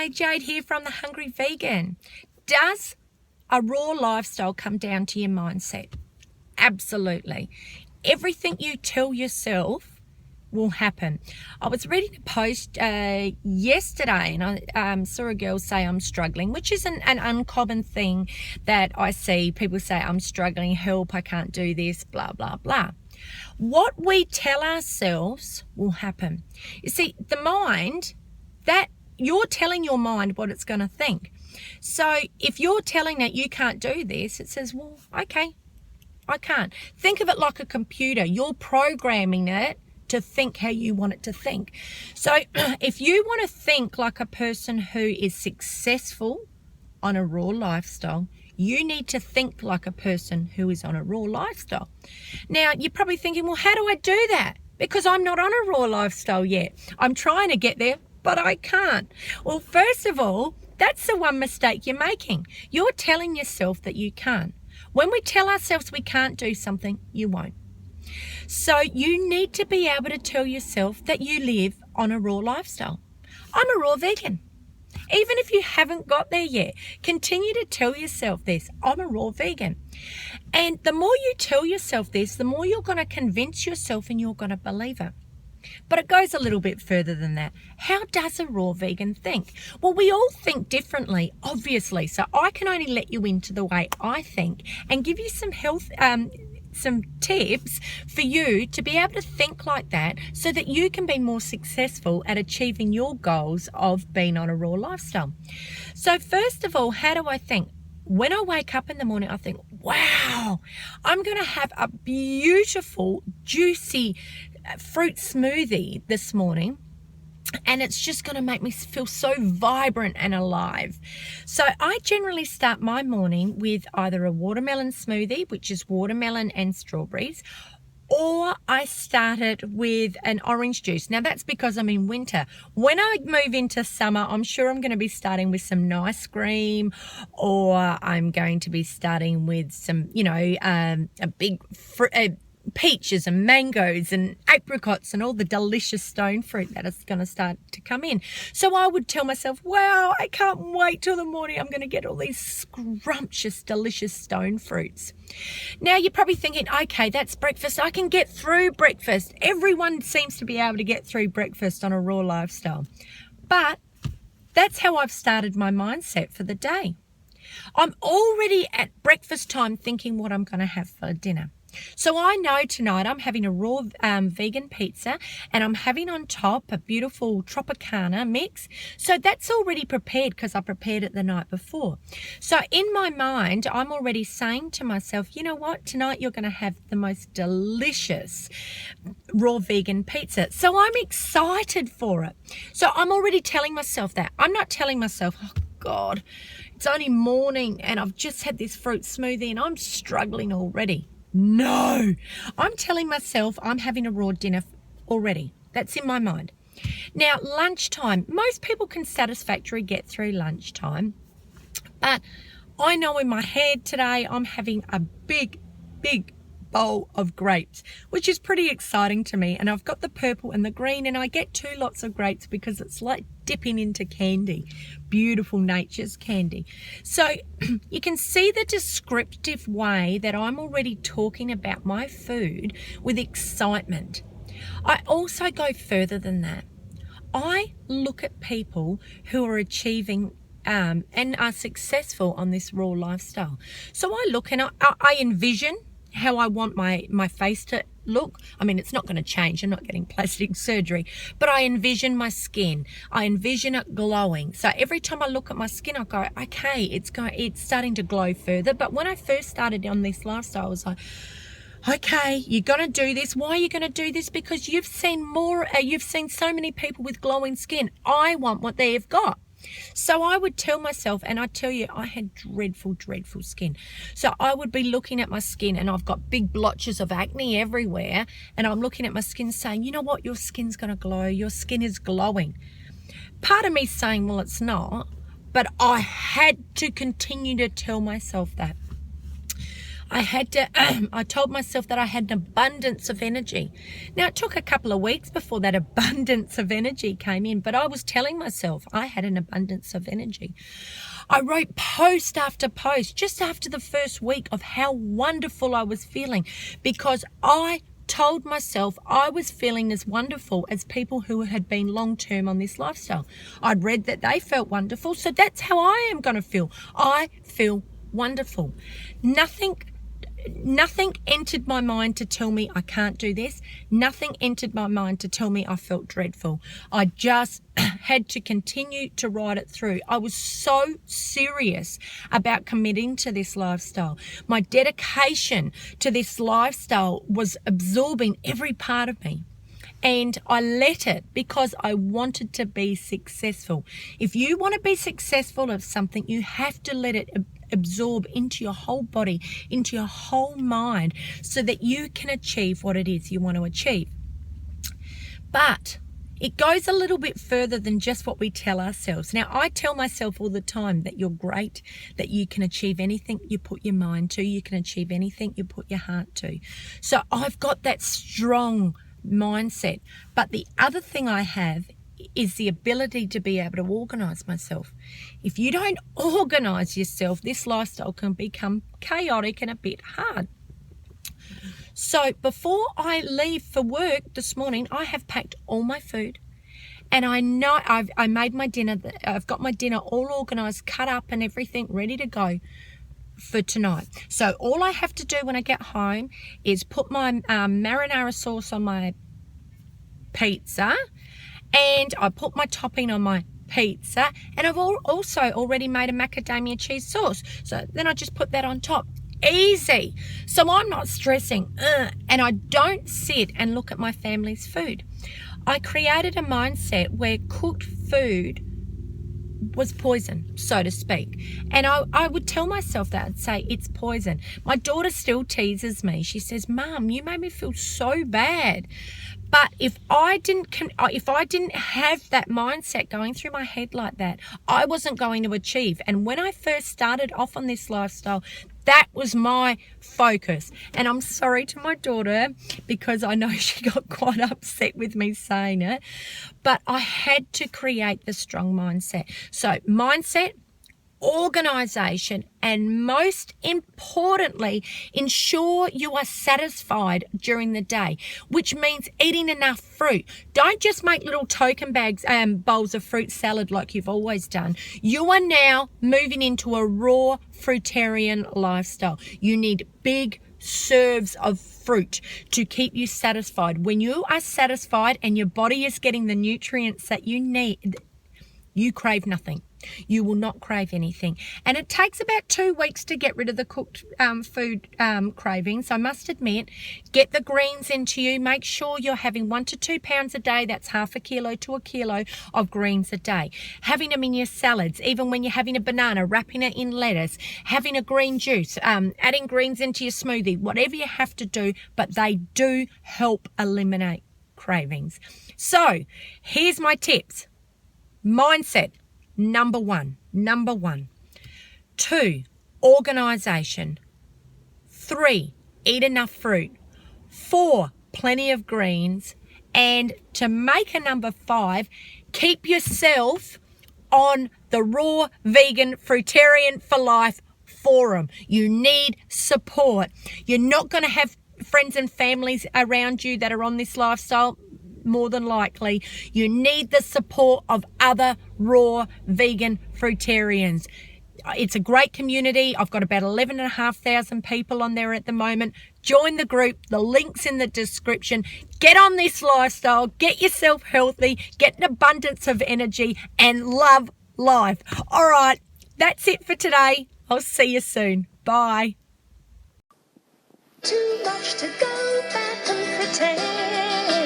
G'day, Jade here from The Hungry Vegan. Does a raw lifestyle come down to your mindset? Absolutely. Everything you tell yourself will happen. I was reading a post yesterday and I saw a girl say I'm struggling, which is an uncommon thing that I see. People say I'm struggling, help, I can't do this, blah, blah, blah. What we tell ourselves will happen. You see, the mind, that you're telling your mind what it's going to think. So if you're telling that you can't do this, it says, well, okay, I can't. Think of it like a computer. You're programming it to think how you want it to think. So if you want to think like a person who is successful on a raw lifestyle, you need to think like a person who is on a raw lifestyle. Now, you're probably thinking, well, how do I do that? Because I'm not on a raw lifestyle yet. I'm trying to get there, but I can't. Well, first of all, that's the one mistake you're making. You're telling yourself that you can't. When we tell ourselves we can't do something, you won't. So you need to be able to tell yourself that you live on a raw lifestyle. I'm a raw vegan. Even if you haven't got there yet, continue to tell yourself this, I'm a raw vegan. And the more you tell yourself this, the more you're going to convince yourself and you're going to believe it. But it goes a little bit further than that. How does a raw vegan think? Well, we all think differently, obviously. So I can only let you into the way I think and give you some some tips for you to be able to think like that so that you can be more successful at achieving your goals of being on a raw lifestyle. So first of all, how do I think? When I wake up in the morning, I think, wow, I'm going to have a beautiful, juicy fruit smoothie this morning. And it's just going to make me feel so vibrant and alive. So I generally start my morning with either a watermelon smoothie, which is watermelon and strawberries, or I start it with an orange juice. Now that's because I'm in winter. When I move into summer, I'm sure I'm going to be starting with some nice cream, or I'm going to be starting with some, a big peaches and mangoes and apricots and all the delicious stone fruit that is going to start to come in. So I would tell myself, wow, I can't wait till the morning. I'm going to get all these scrumptious, delicious stone fruits. Now you're probably thinking, okay, that's breakfast. I can get through breakfast. Everyone seems to be able to get through breakfast on a raw lifestyle. But that's how I've started my mindset for the day. I'm already at breakfast time thinking what I'm going to have for dinner. So I know tonight I'm having a raw vegan pizza and I'm having on top a beautiful Tropicana mix. So that's already prepared because I prepared it the night before. So in my mind, I'm already saying to myself, you know what? Tonight you're going to have the most delicious raw vegan pizza. So I'm excited for it. So I'm already telling myself that. I'm not telling myself, oh God, it's only morning and I've just had this fruit smoothie and I'm struggling already. No, I'm telling myself I'm having a raw dinner already. That's in my mind. Now, lunchtime. Most people can satisfactorily get through lunchtime. But I know in my head today I'm having a big bowl of grapes, which is pretty exciting to me. And I've got the purple and the green, and I get 2 lots of grapes because it's like dipping into candy, beautiful nature's candy. So you can see the descriptive way that I'm already talking about my food with excitement. I also go further than that. I look at people who are achieving and are successful on this raw lifestyle. So I look and I envision how I want my face to look. I mean, it's not going to change. I'm not getting plastic surgery, but I envision my skin. I envision it glowing. So every time I look at my skin, I go, okay, it's starting to glow further. But when I first started on this lifestyle, I was like, okay, you're going to do this. Why are you going to do this? Because you've seen so many people with glowing skin. I want what they've got. So I would tell myself, and I tell you, I had dreadful skin. So I would be looking at my skin and I've got big blotches of acne everywhere. And I'm looking at my skin saying, you know what? Your skin's going to glow. Your skin is glowing. Part of me saying, well, it's not. But I had to continue to tell myself that. I told myself that I had an abundance of energy. Now, it took a couple of weeks before that abundance of energy came in, but I was telling myself I had an abundance of energy. I wrote post after post just after the first week of how wonderful I was feeling, because I told myself I was feeling as wonderful as people who had been long-term on this lifestyle. I'd read that they felt wonderful, so that's how I am going to feel. I feel wonderful. Nothing entered my mind to tell me I can't do this. Nothing entered my mind to tell me I felt dreadful. I just had to continue to ride it through. I was so serious about committing to this lifestyle. My dedication to this lifestyle was absorbing every part of me. And I let it because I wanted to be successful. If you want to be successful at something, you have to let it absorb into your whole body, into your whole mind, so that you can achieve what it is you want to achieve. But it goes a little bit further than just what we tell ourselves. Now, I tell myself all the time that you're great, that you can achieve anything you put your mind to, you can achieve anything you put your heart to. So I've got that strong mindset. But the other thing I have is the ability to be able to organize myself. If you don't organize yourself, this lifestyle can become chaotic and a bit hard. So before I leave for work this morning, I have packed all my food, and I know I made my dinner. I've got my dinner all organized, cut up and everything ready to go for tonight. So all I have to do when I get home is put my marinara sauce on my pizza, and I put my topping on my pizza, and I've also already made a macadamia cheese sauce. So then I just put that on top. Easy. So I'm not stressing, and I don't sit and look at my family's food. I created a mindset where cooked food was poison, so to speak. And I would tell myself that. I'd say, it's poison. My daughter still teases me. She says, Mum, you made me feel so bad. But if I didn't have that mindset going through my head like that, I wasn't going to achieve. And when I first started off on this lifestyle, that was my focus. And I'm sorry to my daughter, because I know she got quite upset with me saying it, but I had to create the strong mindset. So mindset, organization, and most importantly, ensure you are satisfied during the day, which means eating enough fruit. Don't just make little token bags and bowls of fruit salad like you've always done. You are now moving into a raw fruitarian lifestyle. You need big serves of fruit to keep you satisfied. When you are satisfied and your body is getting the nutrients that you need, you crave nothing. You will not crave anything. And it takes about 2 weeks to get rid of the cooked food cravings. I must admit, get the greens into you. Make sure you're having 1 to 2 pounds a day. That's half a kilo to a kilo of greens a day. Having them in your salads, even when you're having a banana, wrapping it in lettuce, having a green juice, adding greens into your smoothie, whatever you have to do, but they do help eliminate cravings. So here's my tips. Mindset. Number one. 2, organization. 3, eat enough fruit. 4, plenty of greens. And to make a number 5, keep yourself on the Raw Vegan Fruitarian for Life forum. You need support. You're not going to have friends and families around you that are on this lifestyle. More than likely, you need the support of other raw vegan fruitarians. It's a great community. I've got about 11,500 people on there at the moment. Join the group. The link's in the description. Get on this lifestyle. Get yourself healthy. Get an abundance of energy and love life. All right, that's it for today. I'll see you soon. Bye. Too much to go back and pretend.